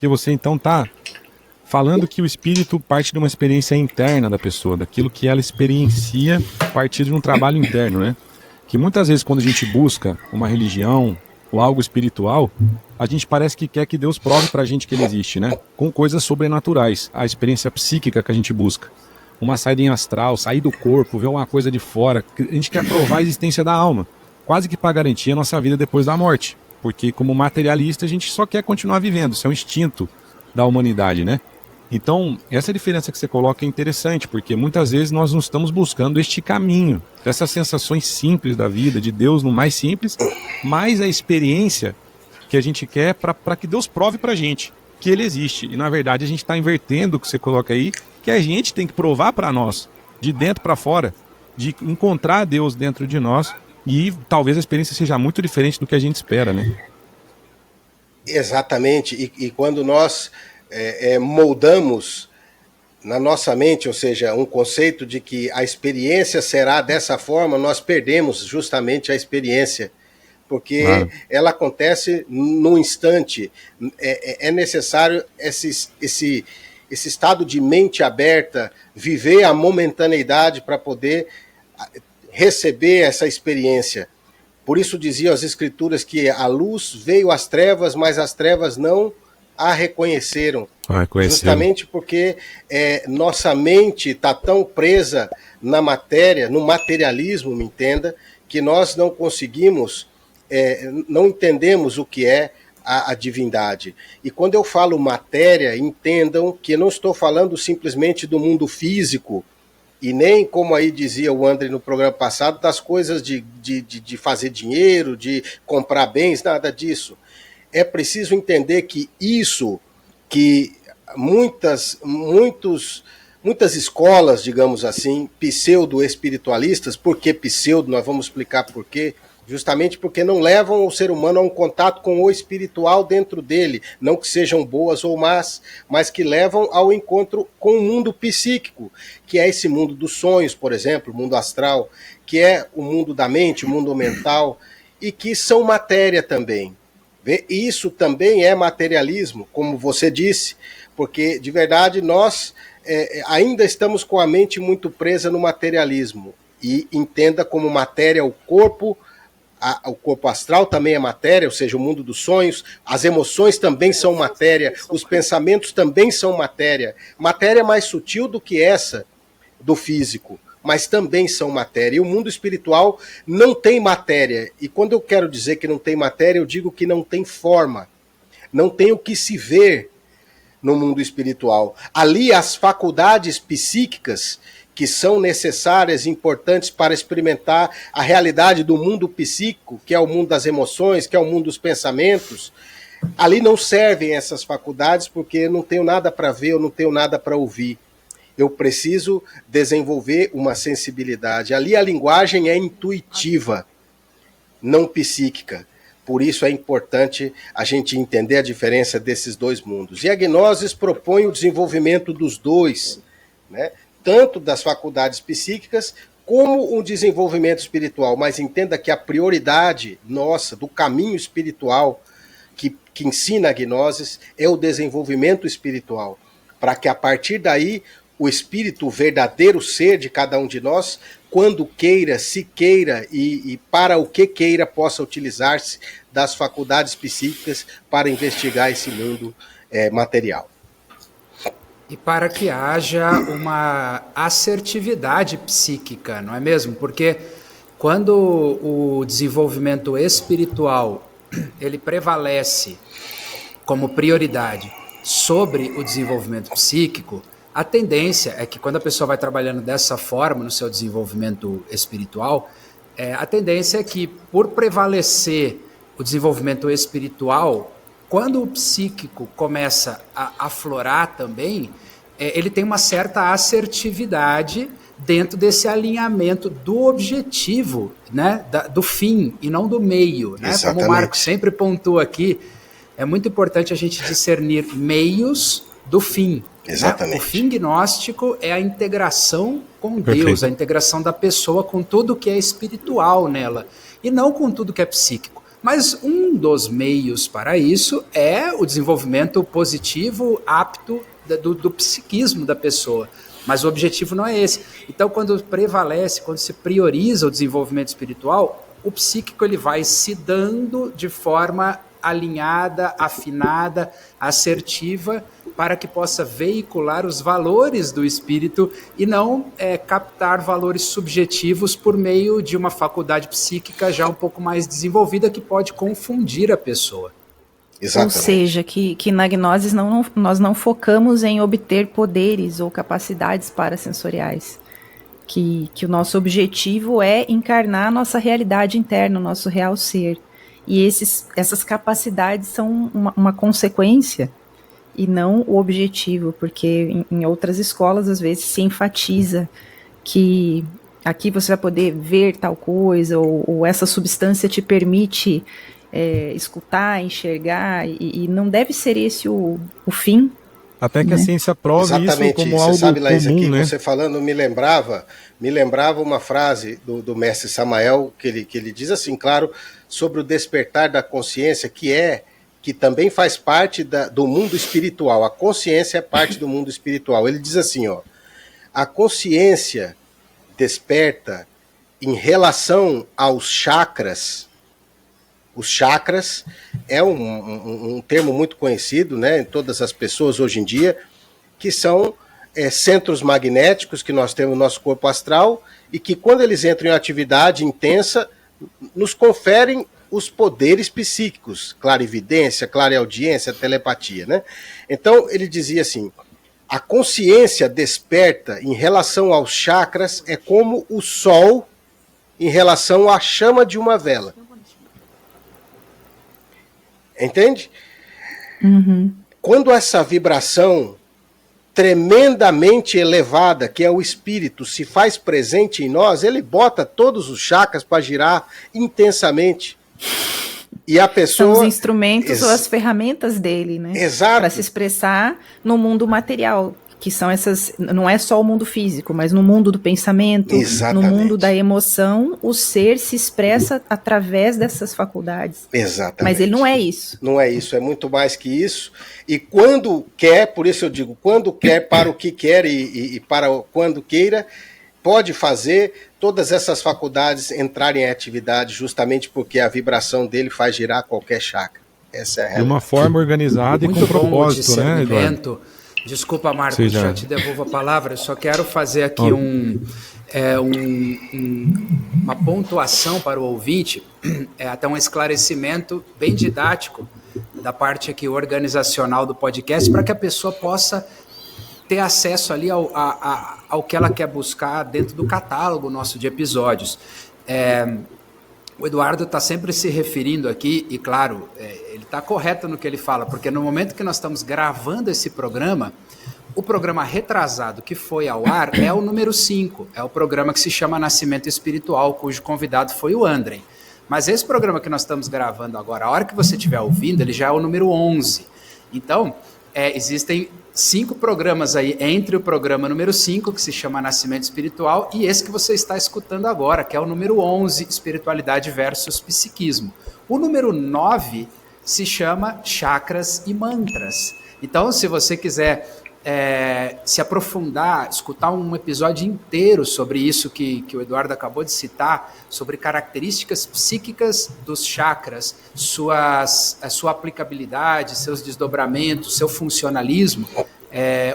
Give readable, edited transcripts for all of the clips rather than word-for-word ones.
Que você então está falando que o espírito parte de uma experiência interna da pessoa, daquilo que ela experiencia a partir de um trabalho interno, né? Que muitas vezes quando a gente busca uma religião ou algo espiritual, a gente parece que quer que Deus prove pra gente que ele existe, né? Com coisas sobrenaturais, a experiência psíquica que a gente busca. Uma saída em astral, sair do corpo, ver uma coisa de fora. A gente quer provar a existência da alma, quase que para garantir a nossa vida depois da morte. Porque como materialista a gente só quer continuar vivendo, isso é um instinto da humanidade, né? Então, essa diferença que você coloca é interessante, porque muitas vezes nós não estamos buscando este caminho, dessas sensações simples da vida, de Deus no mais simples, mais a experiência que a gente quer para que Deus prove pra gente que ele existe. E na verdade a gente está invertendo o que você coloca aí, que a gente tem que provar para nós, de dentro para fora, de encontrar Deus dentro de nós, e talvez a experiência seja muito diferente do que a gente espera, né? Exatamente, e quando nós moldamos na nossa mente, ou seja, um conceito de que a experiência será dessa forma, nós perdemos justamente a experiência, porque ela acontece num instante. É necessário esse estado de mente aberta, viver a momentaneidade para poder receber essa experiência. Por isso diziam as escrituras que a luz veio às trevas, mas as trevas não a reconheceram. Justamente porque nossa mente está tão presa na matéria, no materialismo, me entenda, que nós não conseguimos, não entendemos o que é a divindade. E quando eu falo matéria, entendam que eu não estou falando simplesmente do mundo físico, e nem, como aí dizia o André no programa passado, das coisas de fazer dinheiro, de comprar bens, nada disso. É preciso entender que isso, que muitas escolas, digamos assim, pseudo-espiritualistas, por que pseudo? Nós vamos explicar por quê. Justamente porque não levam o ser humano a um contato com o espiritual dentro dele, não que sejam boas ou más, mas que levam ao encontro com o mundo psíquico, que é esse mundo dos sonhos, por exemplo, o mundo astral, que é o mundo da mente, o mundo mental, e que são matéria também. Isso também é materialismo, como você disse, porque de verdade nós ainda estamos com a mente muito presa no materialismo, e entenda como matéria o corpo astral também é matéria, ou seja, o mundo dos sonhos, as emoções também são matéria, os pensamentos também são matéria. Matéria mais sutil do que essa do físico, mas também são matéria. E o mundo espiritual não tem matéria. E quando eu quero dizer que não tem matéria, eu digo que não tem forma. Não tem o que se ver no mundo espiritual. Ali as faculdades psíquicas que são necessárias e importantes para experimentar a realidade do mundo psíquico, que é o mundo das emoções, que é o mundo dos pensamentos, ali não servem essas faculdades porque eu não tenho nada para ver, eu não tenho nada para ouvir. Eu preciso desenvolver uma sensibilidade. Ali a linguagem é intuitiva, não psíquica. Por isso é importante a gente entender a diferença desses dois mundos. E a Gnosis propõe o desenvolvimento dos dois, né? Tanto das faculdades psíquicas como um desenvolvimento espiritual. Mas entenda que a prioridade nossa, do caminho espiritual que ensina a Gnosis, é o desenvolvimento espiritual. Para que a partir daí, o espírito, o verdadeiro ser de cada um de nós, quando queira, se queira e para o que queira, possa utilizar-se das faculdades psíquicas para investigar esse mundo material. E para que haja uma assertividade psíquica, não é mesmo? Porque quando o desenvolvimento espiritual ele prevalece como prioridade sobre o desenvolvimento psíquico, a tendência é que quando a pessoa vai trabalhando dessa forma no seu desenvolvimento espiritual, a tendência é que, por prevalecer o desenvolvimento espiritual, quando o psíquico começa a aflorar também, ele tem uma certa assertividade dentro desse alinhamento do objetivo, né, do fim e não do meio. Né? Como o Marco sempre pontua aqui, é muito importante a gente discernir meios do fim. Exatamente. Né? O fim gnóstico é a integração com Deus, a integração da pessoa com tudo que é espiritual nela, e não com tudo que é psíquico. Mas um dos meios para isso é o desenvolvimento positivo, apto do psiquismo da pessoa. Mas o objetivo não é esse. Então, quando prevalece, quando se prioriza o desenvolvimento espiritual, o psíquico ele vai se dando de forma alinhada, afinada, assertiva, para que possa veicular os valores do espírito e não captar valores subjetivos por meio de uma faculdade psíquica já um pouco mais desenvolvida que pode confundir a pessoa. Exatamente. Ou seja, que na gnose nós não focamos em obter poderes ou capacidades parasensoriais. Que o nosso objetivo é encarnar a nossa realidade interna, o nosso real ser. E essas capacidades são uma consequência e não o objetivo, porque em outras escolas às vezes se enfatiza que aqui você vai poder ver tal coisa, ou essa substância te permite escutar, enxergar, e não deve ser esse o fim. Até que a ciência prove isso como algo comum, sabe, Laís, aqui, né? Você falando me lembrava uma frase do mestre Samael, que ele diz assim, claro, sobre o despertar da consciência, que também faz parte do mundo espiritual. A consciência é parte do mundo espiritual. Ele diz assim, a consciência desperta em relação aos chakras. Os chakras é um termo muito conhecido, né, em todas as pessoas hoje em dia, que são centros magnéticos que nós temos no nosso corpo astral e que, quando eles entram em atividade intensa, nos conferem os poderes psíquicos, clarividência, clareaudiência, telepatia, né? Então, ele dizia assim, a consciência desperta em relação aos chakras é como o sol em relação à chama de uma vela. Entende? Uhum. Quando essa vibração tremendamente elevada, que é o espírito, se faz presente em nós, ele bota todos os chakras para girar intensamente. E a pessoa... São os instrumentos ou as ferramentas dele, né? Exato. Para se expressar no mundo material, que são essas... Não é só o mundo físico, mas no mundo do pensamento, exatamente, no mundo da emoção, o ser se expressa através dessas faculdades. Exatamente. Mas ele não é isso. Não é isso, é muito mais que isso. E quando quer, por isso eu digo, quando quer, para o que quer e para quando queira, pode fazer todas essas faculdades entrarem em atividade, justamente porque a vibração dele faz girar qualquer chakra. Essa é a realidade. De uma forma organizada muito e com propósito, né, Eduardo? Desculpa, Marcos, já te devolvo a palavra. Eu só quero fazer aqui uma pontuação para o ouvinte, até um esclarecimento bem didático da parte aqui organizacional do podcast, para que a pessoa possa ter acesso ali ao que ela quer buscar dentro do catálogo nosso de episódios. O Eduardo está sempre se referindo aqui, e claro, ele está correto no que ele fala, porque no momento que nós estamos gravando esse programa, o programa retrasado que foi ao ar é o número 5, é o programa que se chama Nascimento Espiritual, cujo convidado foi o André. Mas esse programa que nós estamos gravando agora, a hora que você estiver ouvindo, ele já é o número 11. Então, existem 5 programas aí entre o programa número 5, que se chama Nascimento Espiritual, e esse que você está escutando agora, que é o número 11, Espiritualidade versus Psiquismo. O número 9 se chama Chakras e Mantras. Então, se você quiser se aprofundar, escutar um episódio inteiro sobre isso que o Eduardo acabou de citar, sobre características psíquicas dos chakras, sua aplicabilidade, seus desdobramentos, seu funcionalismo,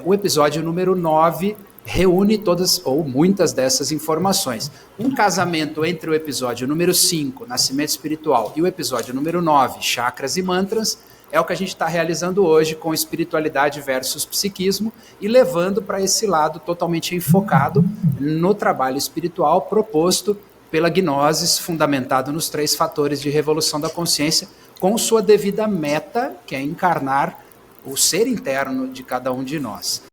o episódio número 9 reúne todas ou muitas dessas informações. Um casamento entre o episódio número 5, Nascimento Espiritual, e o episódio número 9, Chakras e Mantras, é o que a gente está realizando hoje com espiritualidade versus psiquismo e levando para esse lado totalmente enfocado no trabalho espiritual proposto pela gnose, fundamentado nos 3 fatores de revolução da consciência, com sua devida meta, que é encarnar o ser interno de cada um de nós.